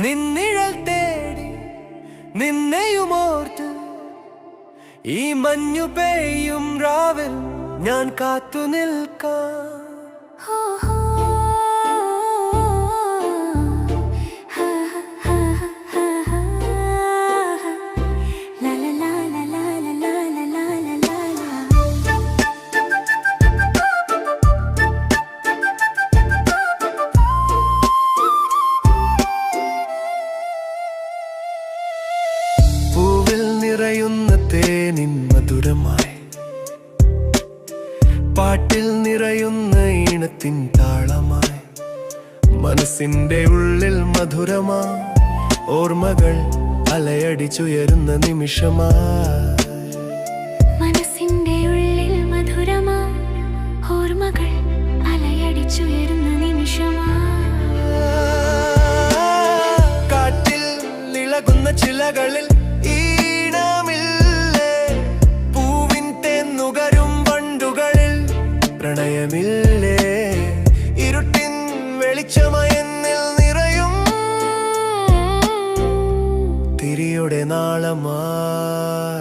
നിന്നിഴൽ തേടി നിന്നെയുമോർത്ത് ഈ മഞ്ഞു പെയ്യും രാവിൽ ഞാൻ കാത്തു നിൽക്കാം. പൂവിൽ നിറയുന്ന തേനിൻ മധുരമായി, പാട്ടിൽ നിറയുന്ന ഈണത്തിൻ താളമായി, മനസ്സിന്റെ ഉള്ളിൽ മധുരമാ ഓർമ്മകൾ അലയടിച്ചുയരുന്ന നിമിഷമായി. മനസ്സിന്റെ ഉള്ളിൽ മധുരമാ ഓർമ്മകൾ അലയടിച്ചുയരുന്ന നിമിഷമായി. കാറ്റിൽ ഇളകുന്ന ചിലകളിൽ ഈണമില്ലേ, പൂവിൻ തേന്നുകരും വണ്ടുകളിൽ പ്രണയമില്ലേ, ഇരുട്ടിൻ വെളിച്ചമയെന്നിൽ നിറയും തിരിയുടെ നാളമായി.